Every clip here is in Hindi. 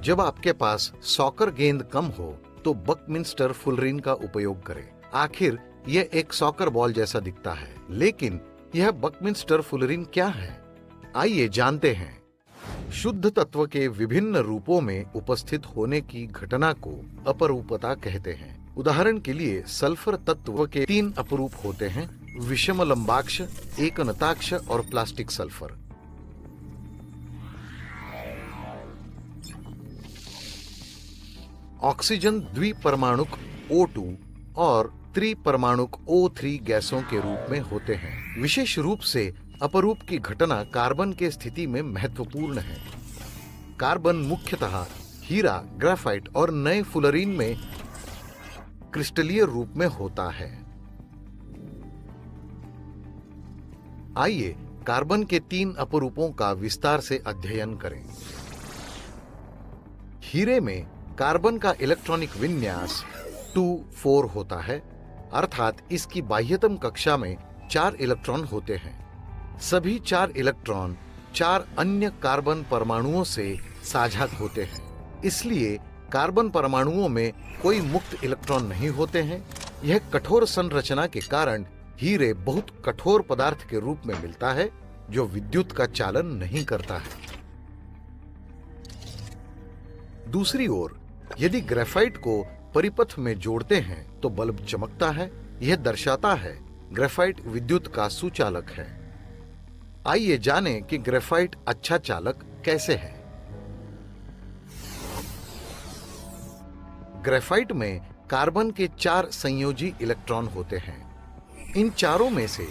जब आपके पास सॉकर गेंद कम हो तो बकमिंस्टर फुलरिन का उपयोग करें। आखिर यह एक सॉकर बॉल जैसा दिखता है, लेकिन यह बकमिंस्टर फुलरिन क्या है? आइए जानते हैं। शुद्ध तत्व के विभिन्न रूपों में उपस्थित होने की घटना को अपरूपता कहते हैं। उदाहरण के लिए सल्फर तत्व के 3 अपरूप होते हैं: विषम लंबाक्ष, एकनताक्ष और प्लास्टिक सल्फर। ऑक्सीजन द्विपरमाणुक O2 और त्रिपरमाणुक O3 गैसों के रूप में होते हैं। विशेष रूप से अपरूप की घटना कार्बन के स्थिति में महत्वपूर्ण है। कार्बन मुख्यतः हीरा, ग्रेफाइट और नए फुलरिन में क्रिस्टलीय रूप में होता है। आइए कार्बन के 3 अपरूपों का विस्तार से अध्ययन करें। हीरे में कार्बन का इलेक्ट्रॉनिक विन्यास 2,4 होता है, अर्थात इसकी बाह्यतम कक्षा में 4 इलेक्ट्रॉन होते हैं। सभी 4 इलेक्ट्रॉन 4 अन्य कार्बन परमाणुओं से साझा होते हैं, इसलिए कार्बन परमाणुओं में कोई मुक्त इलेक्ट्रॉन नहीं होते हैं। यह कठोर संरचना के कारण हीरे बहुत कठोर पदार्थ के रूप में मिलता है, जो विद्युत का चालन नहीं करता है। दूसरी ओर यदि ग्रेफाइट को परिपथ में जोड़ते हैं तो बल्ब चमकता है। यह दर्शाता है ग्रेफाइट विद्युत का सुचालक है। आइए जानें कि ग्रेफाइट अच्छा चालक कैसे है। ग्रेफाइट में कार्बन के 4 संयोजी इलेक्ट्रॉन होते हैं। इन चारों में से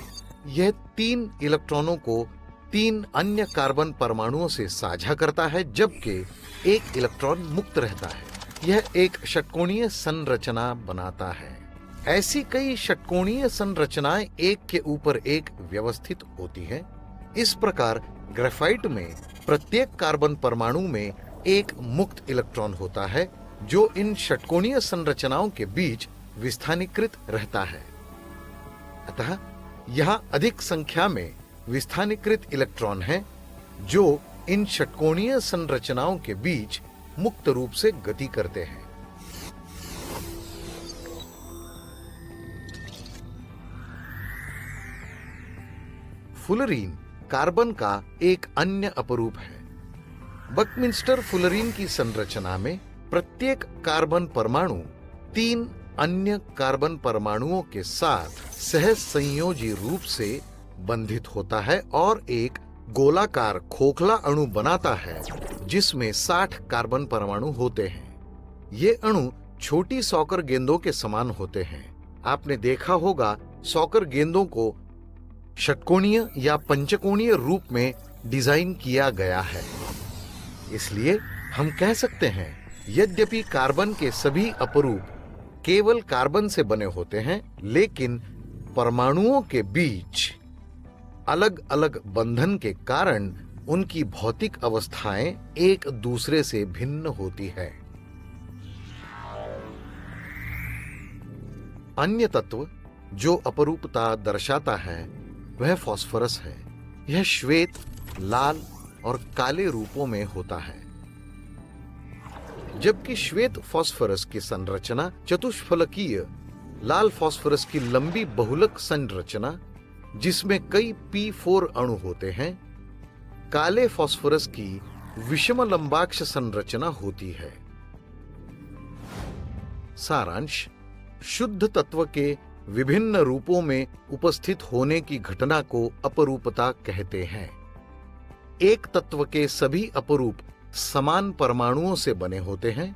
यह 3 इलेक्ट्रॉनों को 3 अन्य कार्बन परमाणुओं से साझा करता है, जबकि 1 इलेक्ट्रॉन मुक्त रहता है। यह एक षटकोणीय संरचना बनाता है। ऐसी कई षटकोणीय संरचनाएं एक के ऊपर एक व्यवस्थित होती हैं। इस प्रकार ग्रेफाइट में प्रत्येक कार्बन परमाणु में 1 मुक्त इलेक्ट्रॉन होता है, जो इन षटकोणीय संरचनाओं के बीच विस्थानीकृत रहता है। अतः यहां अधिक संख्या में विस्थानीकृत इलेक्ट्रॉन हैं, जो इन षटकोणीय संरचनाओं के बीच मुक्त रूप से गति करते हैं। फुलरीन कार्बन का एक अन्य अपरूप है। बकमिंस्टर फुलरीन की संरचना में प्रत्येक कार्बन परमाणु 3 अन्य कार्बन परमाणुओं के साथ सहज संयोजी रूप से बंधित होता है और एक गोलाकार खोखला अणु बनाता है, जिसमें 60 कार्बन परमाणु होते हैं। ये अणु छोटी सॉकर गेंदों के समान होते हैं। आपने देखा होगा सॉकर गेंदों को षटकोणीय या पंचकोणीय रूप में डिजाइन किया गया है। इसलिए हम कह सकते हैं, यद्यपि कार्बन के सभी अपरूप केवल कार्बन से बने होते हैं, लेकिन परमाणुओं के बीच अलग अलग बंधन के कारण उनकी भौतिक अवस्थाएं एक दूसरे से भिन्न होती है। अन्य तत्व जो अपरूपता दर्शाता है वह फास्फोरस है। यह श्वेत, लाल और काले रूपों में होता है, जबकि श्वेत फास्फोरस की संरचना चतुष्फलकीय, लाल फास्फोरस की लंबी बहुलक संरचना जिसमें कई P4 अणु होते हैं, काले फास्फोरस की विषम लंबाक्ष संरचना होती है। सारांश: शुद्ध तत्व के विभिन्न रूपों में उपस्थित होने की घटना को अपरूपता कहते हैं। एक तत्व के सभी अपरूप समान परमाणुओं से बने होते हैं,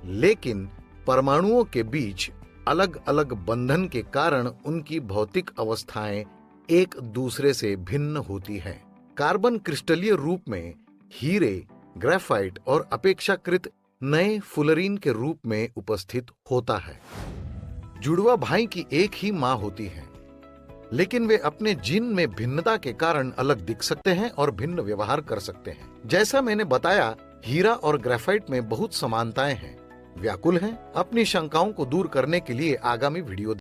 लेकिन परमाणुओं के बीच अलग अलग बंधन के कारण उनकी भौतिक अवस्थाएं एक दूसरे से भिन्न होती हैं। कार्बन क्रिस्टलीय रूप में हीरे, ग्रेफाइट और अपेक्षाकृत नए फुलरीन के रूप में उपस्थित होता है। जुड़वा भाई की एक ही मां होती है, लेकिन वे अपने जीन में भिन्नता के कारण अलग दिख सकते हैं और भिन्न व्यवहार कर सकते हैं। जैसा मैंने बताया, हीरा और ग्रेफाइट में बहुत समानताएं हैं। व्याकुल हैं? अपनी शंकाओं को दूर करने के लिए आगामी वीडियो